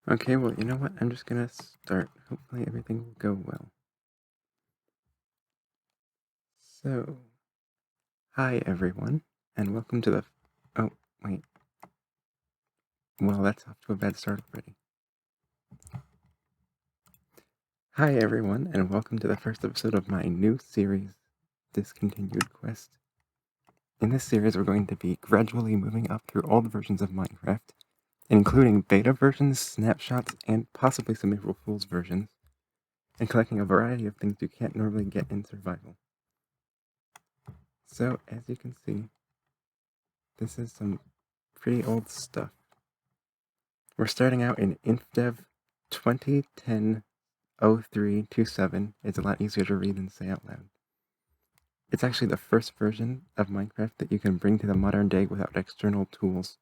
Okay, well, you know what? I'm just gonna start. Hopefully everything will go well. So, hi everyone, and welcome to the... Oh, wait. Well, that's off to a bad start already. Hi everyone, and welcome to the first episode of my new series, Discontinued Quest. In this series, we're going to be gradually moving up through all the versions of Minecraft, including beta versions, snapshots, and possibly some April Fool's versions, and collecting a variety of things you can't normally get in survival. So, as you can see, this is some pretty old stuff. We're starting out in Infdev 2010-0327. It's a lot easier to read than say out loud. It's actually the first version of Minecraft that you can bring to the modern day without external tools.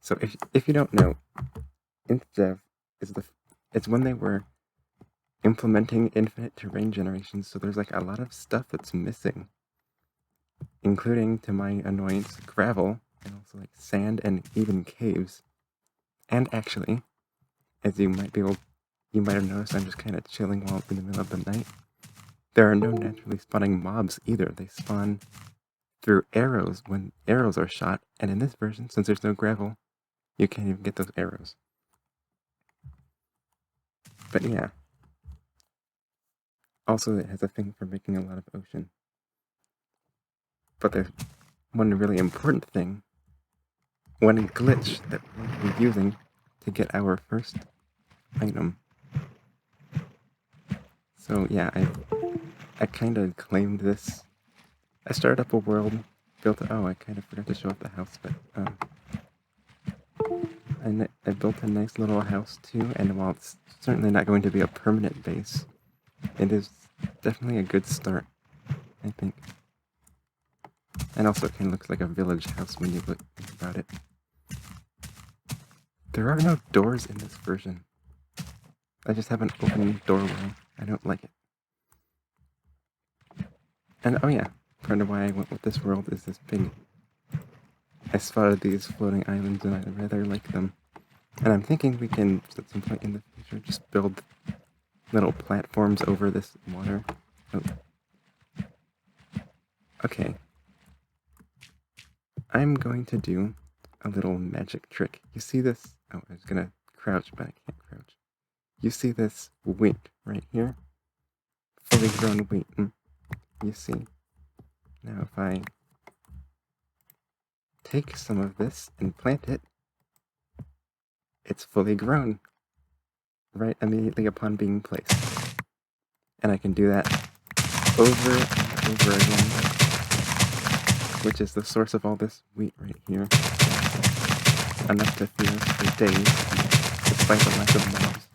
So if you don't know, Infdev it's when they were implementing infinite terrain generation, so there's like a lot of stuff that's missing, including, to my annoyance, gravel, and also like sand and even caves. And actually, as you might have noticed, I'm just kind of chilling while in the middle of the night. There are no naturally spawning mobs either. They spawn through arrows when arrows are shot, and in this version, since there's no gravel, you can't even get those arrows. But yeah. Also, it has a thing for making a lot of ocean. But there's one really important thing, one glitch that we'll be using to get our first item. So yeah, I kind of claimed this. I started up a world, oh, I kind of forgot to show off the house, but I built a nice little house too, and while it's certainly not going to be a permanent base, it is definitely a good start, I think. And also it kind of looks like a village house when you think about it. There are no doors in this version. I just have an open doorway. I don't like it. And oh yeah, part of why I went with this world is this big... I spotted these floating islands and I rather like them. And I'm thinking we can, at some point in the future, just build little platforms over this water. Oh. Okay. I'm going to do a little magic trick. You see this? Oh, I was gonna crouch, but I can't crouch. You see this wheat right here? Fully grown wheat. You see. Now if I take some of this and plant it, it's fully grown right immediately upon being placed. And I can do that over and over again, which is the source of all this wheat right here. Enough to feed us for days, despite the lack of mobs.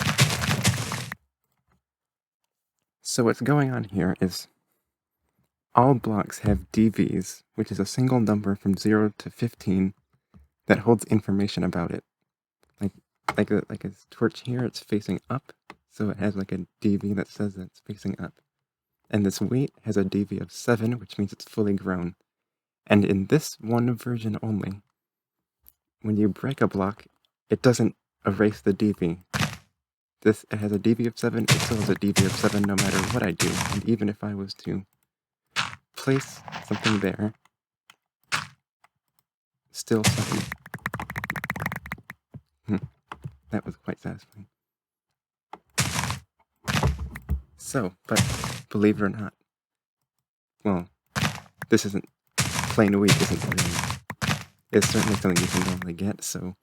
So what's going on here is all blocks have DVs, which is a single number from 0 to 15 that holds information about it. Like a torch here, it's facing up, so it has like a DV that says that it's facing up. And this wheat has a DV of 7, which means it's fully grown. And in this one version only, when you break a block, it doesn't erase the DV. It has a DV of 7, it still has a DV of 7 no matter what I do. And even if I was to place something there, still 7. That was quite satisfying. So, but believe it or not, well, this isn't... plain wheat isn't really... It's certainly something you can normally get, so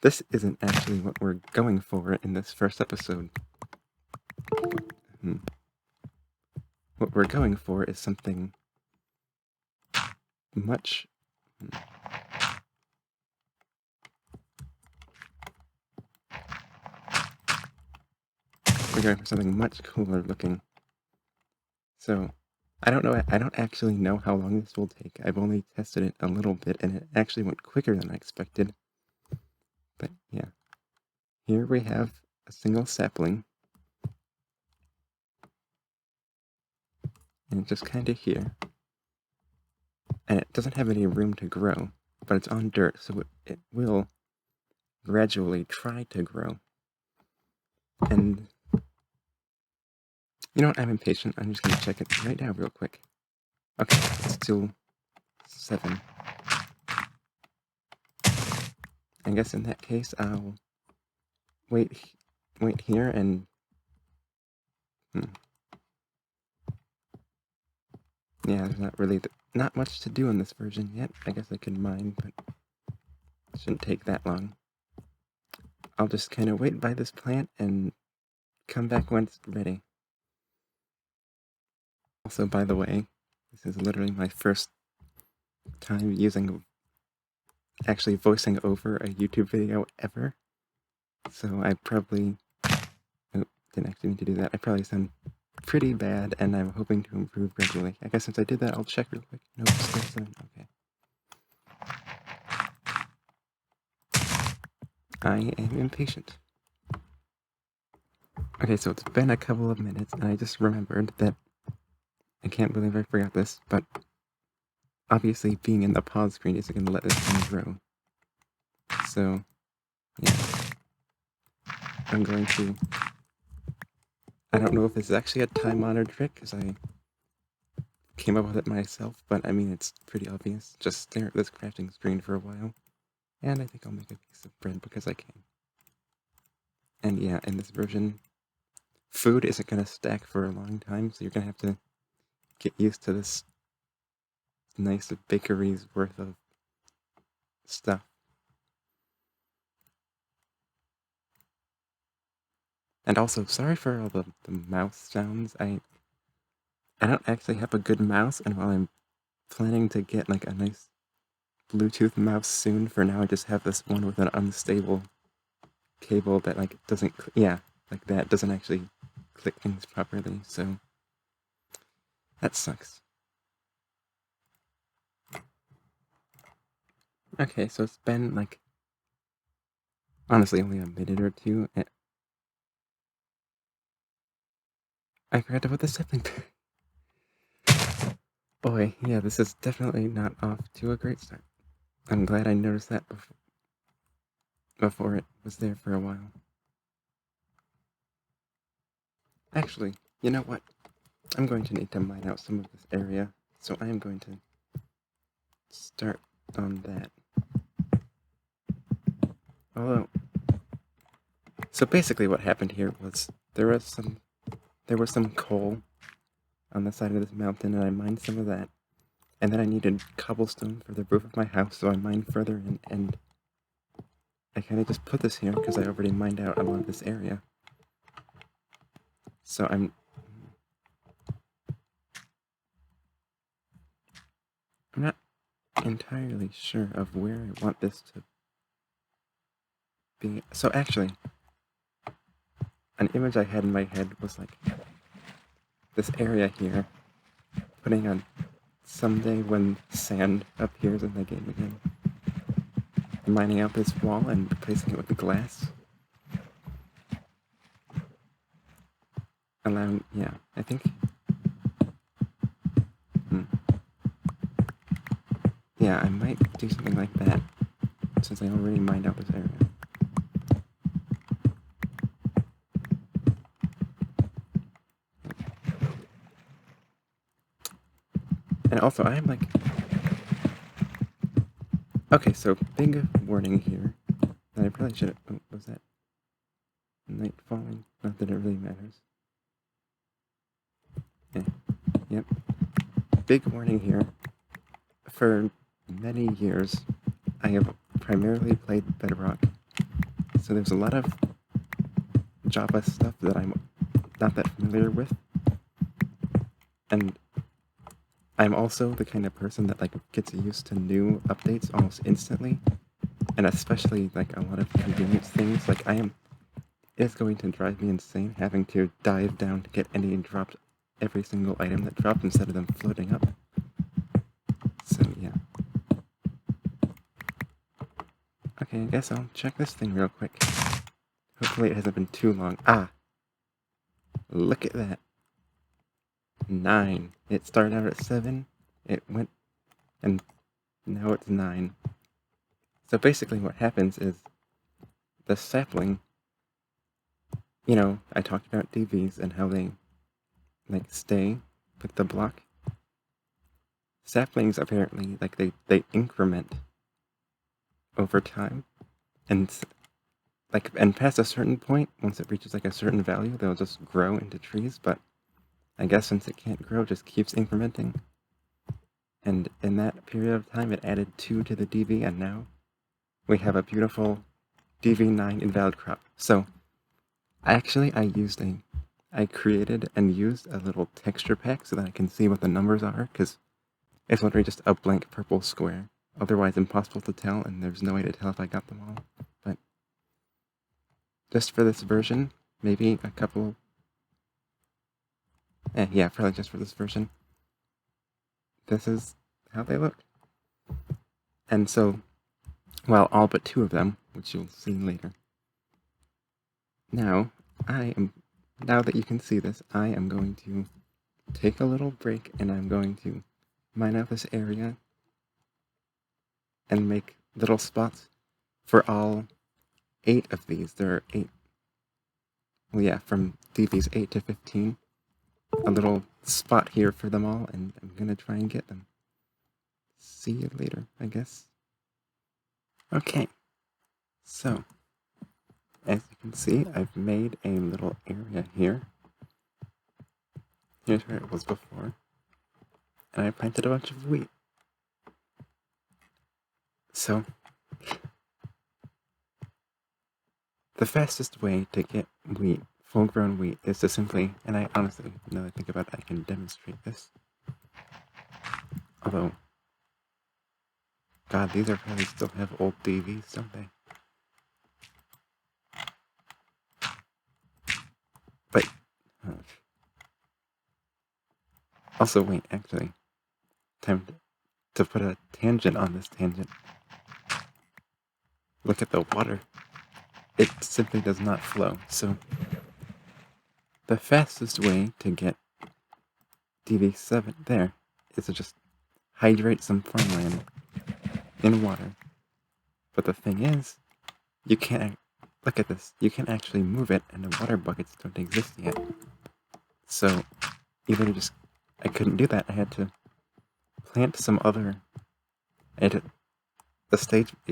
this isn't actually what we're going for in this first episode. What we're going for is something much... We're going for something much cooler looking. So, I don't actually know how long this will take. I've only tested it a little bit, and it actually went quicker than I expected. But yeah. Here we have a single sapling. And it's just kind of here. And it doesn't have any room to grow, but it's on dirt, so it will gradually try to grow. And you know what? I'm impatient. I'm just gonna check it right now real quick. Okay, it's still 7. I guess in that case, I'll wait here and... Yeah, there's not really not much to do in this version yet. I guess I could mine, but it shouldn't take that long. I'll just kind of wait by this plant and come back when it's ready. Also, by the way, this is literally my first time actually voicing over a YouTube video ever. So I probably... Oh, didn't actually need to do that. I probably sound pretty bad, and I'm hoping to improve gradually. I guess since I did that, I'll check real quick. Nope, still 7. Okay. I am impatient. Okay, so it's been a couple of minutes, and I just remembered that I can't believe I forgot this, but obviously being in the pause screen isn't going to let this thing grow. So, yeah. I'm going to... I don't know if this is actually a time-honored trick, because I came up with it myself, but I mean, it's pretty obvious. Just stare at this crafting screen for a while, and I think I'll make a piece of bread because I can. And yeah, in this version, food isn't going to stack for a long time, so you're going to have to get used to this nice bakery's worth of stuff. And also, sorry for all the mouse sounds. I don't actually have a good mouse, and while I'm planning to get like a nice Bluetooth mouse soon, for now I just have this one with an unstable cable that like doesn't, like that, doesn't actually click things properly, so that sucks. Okay, so it's been like, honestly, only a minute or two. I forgot to put the sapling back. Boy, yeah, this is definitely not off to a great start. I'm glad I noticed that before it was there for a while. Actually, you know what? I'm going to need to mine out some of this area, so I am going to start on that. Although, so basically what happened here was there was some coal on the side of this mountain, and I mined some of that. And then I needed cobblestone for the roof of my house, so I mined further in, and I kind of just put this here because I already mined out a lot of this area. So I'm not entirely sure of where I want this to be. So actually, an image I had in my head was like this area here, putting on someday when sand appears in the game again, mining out this wall and replacing it with the glass. Allowing, yeah, I think, yeah, I might do something like that, since I already mined out this area. And also, I'm like... Okay, so big warning here. That I probably should have... Oh, was that night falling? Not that it really matters. Yeah. Yep. Big warning here. For many years, I have primarily played Bedrock. So there's a lot of Java stuff that I'm not that familiar with. And I'm also the kind of person that like gets used to new updates almost instantly, and especially like a lot of convenience things. Like it's going to drive me insane having to dive down to get any dropped every single item that dropped instead of them floating up. So yeah. Okay, I guess I'll check this thing real quick. Hopefully it hasn't been too long. Ah! Look at that. 9. It started out at 7, it went, and now it's 9. So basically what happens is, the sapling, you know, I talked about DVs and how they, like, stay with the block. Saplings apparently, like, they increment over time, and like, and past a certain point, once it reaches like a certain value, they'll just grow into trees. But I guess since it can't grow, it just keeps incrementing. And in that period of time, it added 2 to the DV, and now we have a beautiful DV9 invalid crop. So I created and used a little texture pack so that I can see what the numbers are, because it's literally just a blank purple square. Otherwise impossible to tell, and there's no way to tell if I got them all. But just for this version, maybe a couple... yeah, probably just for this version. This is how they look. And so, well, all but 2 of them, which you'll see later. Now that you can see this, I am going to take a little break, and I'm going to mine out this area and make little spots for all 8 of these. There are 8. Well, yeah, from DVs 8 to 15. A little spot here for them all, and I'm gonna try and get them. See you later, I guess. Okay, so as you can see, I've made a little area here. Here's where it was before, and I planted a bunch of wheat. So the fastest way to get wheat, full-grown wheat, is to simply, and I honestly, now that I think about it, I can demonstrate this. Although, God, these are probably still have old DVs, don't they? But, also, wait, actually, time to put a tangent on this tangent. Look at the water. It simply does not flow. So, the fastest way to get DV7 there is to just hydrate some farmland in water. But the thing is, you can't, look at this, you can't actually move it, and the water buckets don't exist yet. So, I couldn't do that. I had to plant some other, it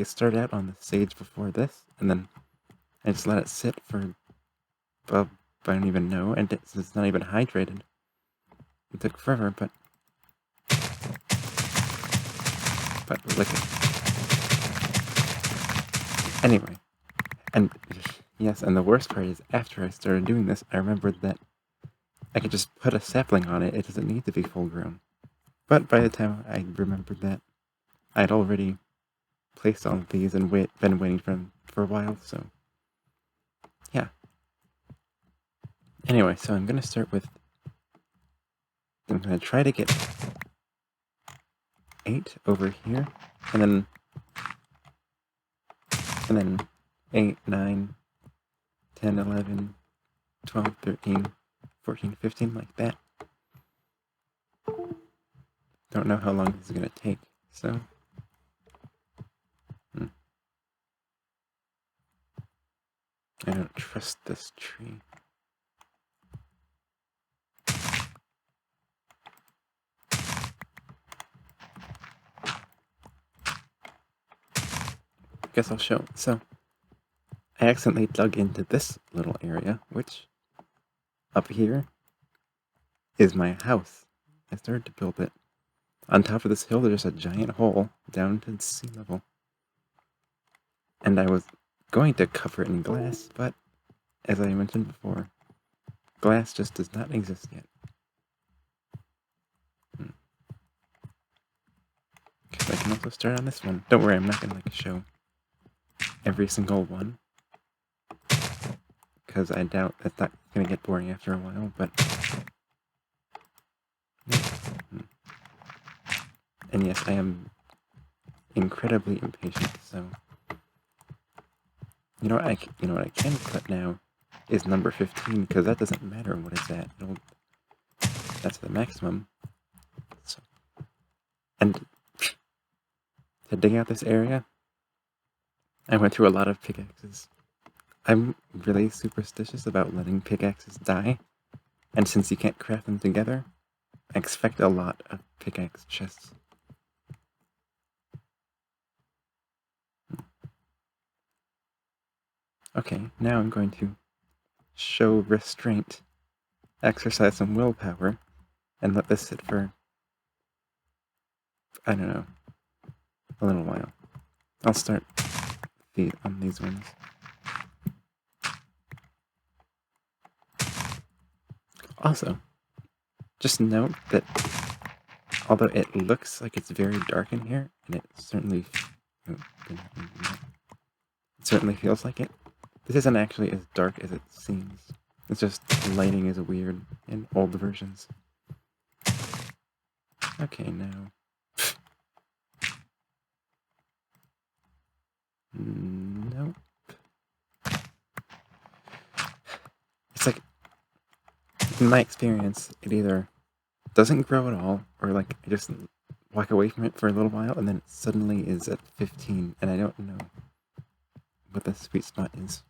started out on the stage before this, and then I just let it sit for, well, I don't even know, and it's not even hydrated. It took forever, but look at, anyway, and yes, and the worst part is, after I started doing this, I remembered that I could just put a sapling on it. It doesn't need to be full grown. But by the time I remembered that, I'd already placed all of these and been waiting for them for a while, so yeah. Anyway, so I'm going to start with, I'm going to try to get 8 over here, and then 8, 9, 10, 11, 12, 13, 14, 15, like that. Don't know how long this is going to take, so... I don't trust this tree. Guess I'll show. So, I accidentally dug into this little area, which, up here, is my house. I started to build it. On top of this hill, there's a giant hole down to sea level. And I was going to cover it in glass, but, as I mentioned before, glass just does not exist yet. I can also start on this one. Don't worry, I'm not gonna show every single one, because I doubt that's not gonna get boring after a while, but and yes, I am incredibly impatient, so you know what I can put now is number 15, because that doesn't matter what it's at. That's the maximum. So, and to dig out this area, I went through a lot of pickaxes. I'm really superstitious about letting pickaxes die, and since you can't craft them together, I expect a lot of pickaxe chests. Okay, now I'm going to show restraint, exercise some willpower, and let this sit for, I don't know, a little while. I'll start on these ones. Also, just note that although it looks like it's very dark in here, and it certainly feels like it, this isn't actually as dark as it seems. It's just lighting is weird in old versions. Okay, now. Nope. It's like, in my experience, it either doesn't grow at all, or like I just walk away from it for a little while, and then it suddenly is at 15, and I don't know what the sweet spot is.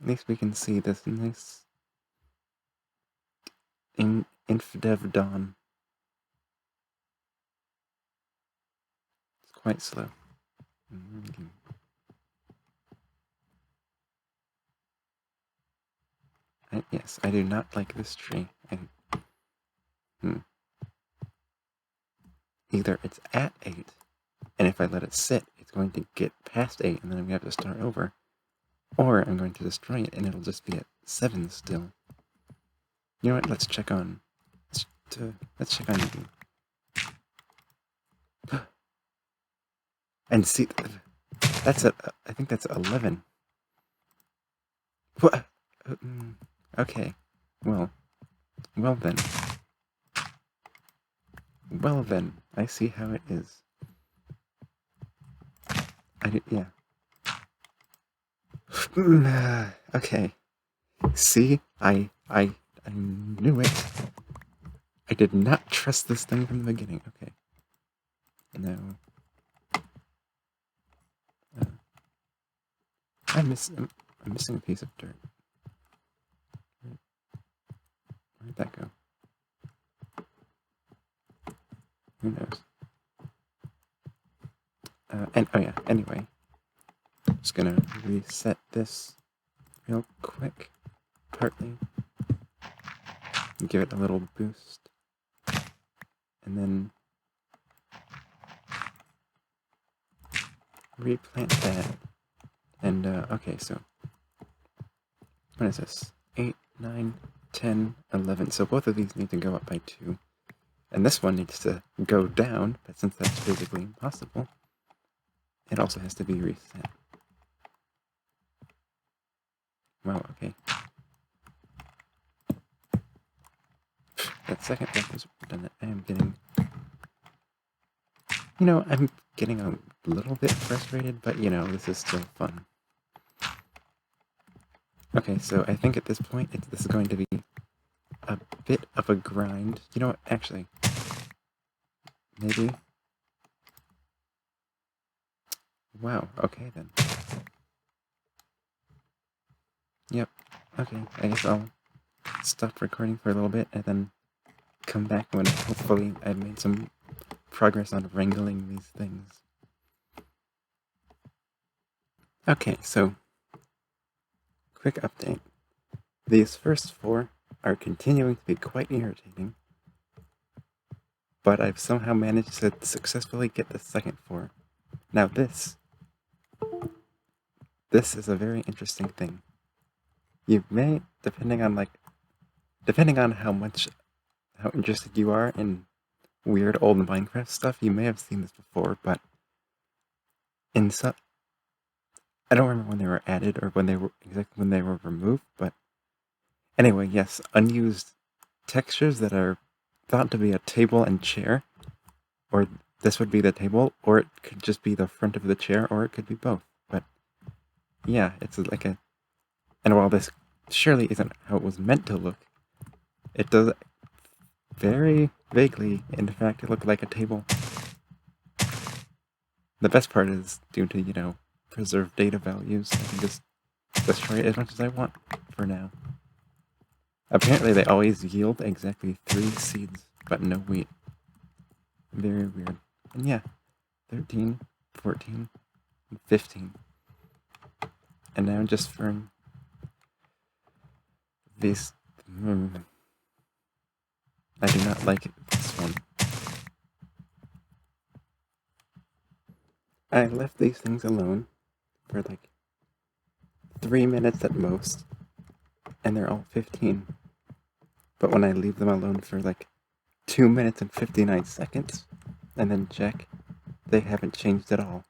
At least we can see this nice Infdev dawn. It's quite slow. Yes, I do not like this tree. Either it's at 8, and if I let it sit, it's going to get past 8, and then I'm going to have to start over. Or I'm going to destroy it, and it'll just be at 7 still. You know what? Let's check on... Let's check on you. And see... That's at... I think that's 11. What? Okay. Well then. Well then. I see how it is. Yeah. Okay. See? I knew it. I did not trust this thing from the beginning. Okay. No. I'm missing a piece of dirt. Where'd that go? Who knows? Oh yeah, anyway. I'm just gonna reset this real quick. Partly. Give it a little boost. And then replant that. And, okay, so what is this? 8, 9, 10, 11. So both of these need to go up by 2. And this one needs to go down, but since that's physically impossible, it also has to be reset. Wow, okay. That second death is done. I am getting... You know, I'm getting a little bit frustrated, but, you know, this is still fun. Okay, so I think at this point, this is going to be a bit of a grind. You know what, actually, maybe... Wow, okay then. Yep, okay, I guess I'll stop recording for a little bit and then come back when hopefully I've made some progress on wrangling these things. Okay, so, quick update. These first 4 are continuing to be quite irritating, but I've somehow managed to successfully get the second 4. Now this is a very interesting thing. You may, depending on how interested you are in weird old Minecraft stuff, you may have seen this before, but in some... I don't remember when they were added or exactly when they were removed, but anyway, yes, unused textures that are thought to be a table and chair, or this would be the table, or it could just be the front of the chair, or it could be both. But yeah, it's like a... And while this surely isn't how it was meant to look, it does very vaguely, in fact, look like a table. The best part is due to, you know, preserve data values. I can just destroy it as much as I want for now. Apparently they always yield exactly 3 seeds, but no wheat. Very weird. And yeah, 13, 14, 15. And now just for these... I do not like this one. I left these things alone for like 3 minutes at most, and they're all 15. But when I leave them alone for like 2 minutes and 59 seconds, and then check, they haven't changed at all.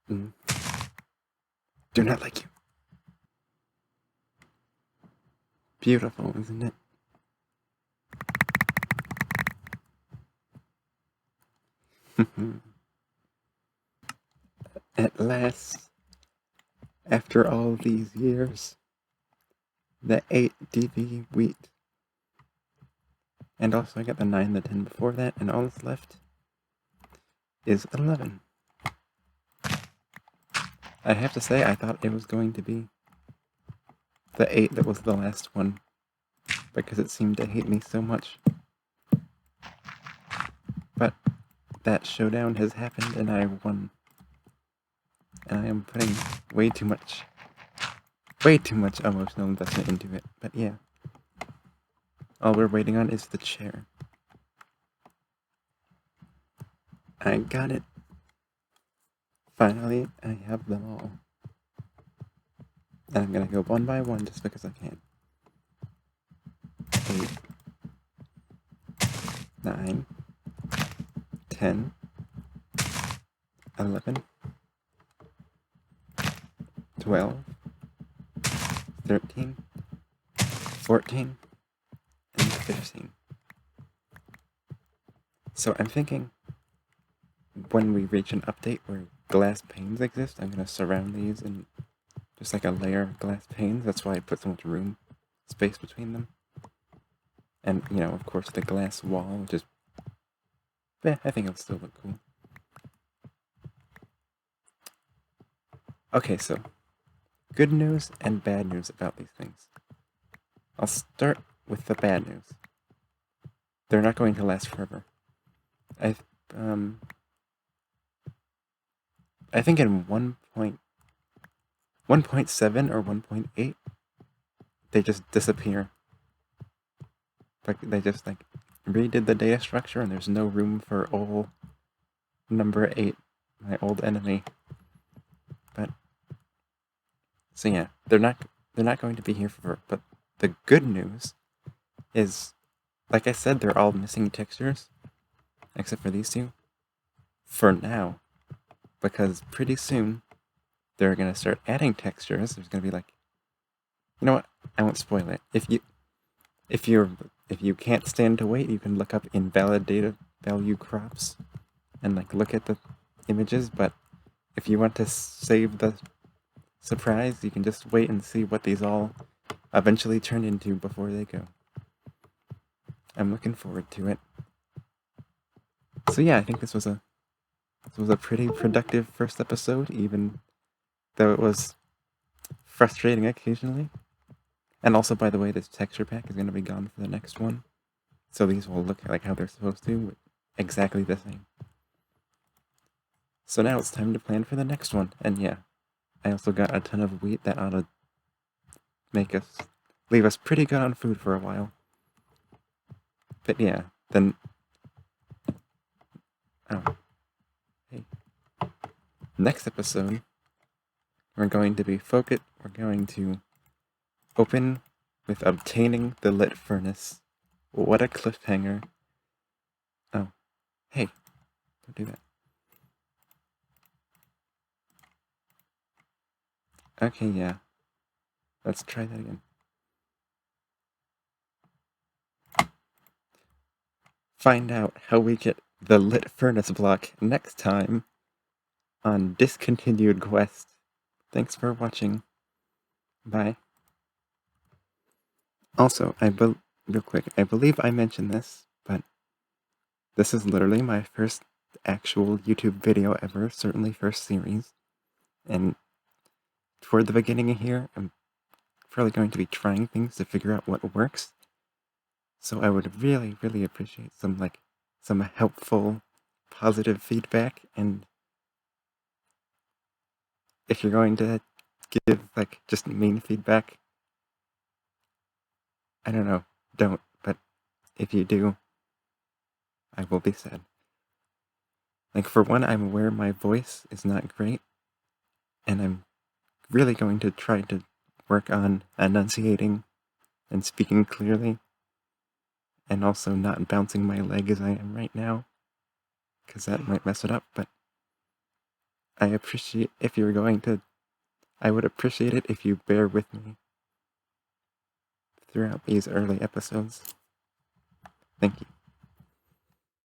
Do not like you. Beautiful, isn't it? At last, after all these years, the 8 DV wheat. And also I got the 9, the 10 before that, and all that's left is 11. I have to say, I thought it was going to be the 8 that was the last one, because it seemed to hate me so much. But that showdown has happened and I won. And I am putting way too much emotional investment into it. But yeah. All we're waiting on is the chair. I got it. Finally, I have them all. And I'm gonna go one by one just because I can. 8, 9, 10, 11, 12, 13, 14, and 15. So I'm thinking when we reach an update where glass panes exist, I'm going to surround these in just like a layer of glass panes. That's why I put so much space between them. And, you know, of course, the glass wall, which is... I think it'll still look cool. Okay, so, good news and bad news about these things. I'll start with the bad news. They're not going to last forever. I think in 1.7 or 1.8, they just disappear. Like, they just, like, redid the data structure and there's no room for old number 8, my old enemy. But, so yeah, they're not going to be here forever. But the good news is, like I said, they're all missing textures, except for these 2, for now. Because pretty soon, they're going to start adding textures. There's going to be like... You know what? I won't spoil it. If you can't stand to wait, you can look up invalid data value crops and like look at the images, but if you want to save the surprise, you can just wait and see what these all eventually turn into before they go. I'm looking forward to it. So yeah, I think this was a pretty productive first episode, even though it was frustrating occasionally. And also, by the way, this texture pack is going to be gone for the next one. So these will look like how they're supposed to, exactly the same. So now it's time to plan for the next one. And yeah, I also got a ton of wheat that ought to leave us pretty good on food for a while. But yeah, then... Oh. Hey. Next episode, we're going to open with obtaining the lit furnace. What a cliffhanger. Oh. Hey. Don't do that. Okay, yeah. Let's try that again. Find out how we get the lit furnace block next time on Discontinued Quest. Thanks for watching. Bye. Also, real quick, I believe I mentioned this, but this is literally my first actual YouTube video ever, certainly first series. And toward the beginning of here, I'm probably going to be trying things to figure out what works. So I would really, really appreciate some helpful, positive feedback. And if you're going to give just mean feedback, I don't know, don't. But if you do, I will be sad. For one, I'm aware my voice is not great, and I'm really going to try to work on enunciating and speaking clearly, and also not bouncing my leg as I am right now, because that might mess it up. But I would appreciate if you bear with me throughout these early episodes. Thank you.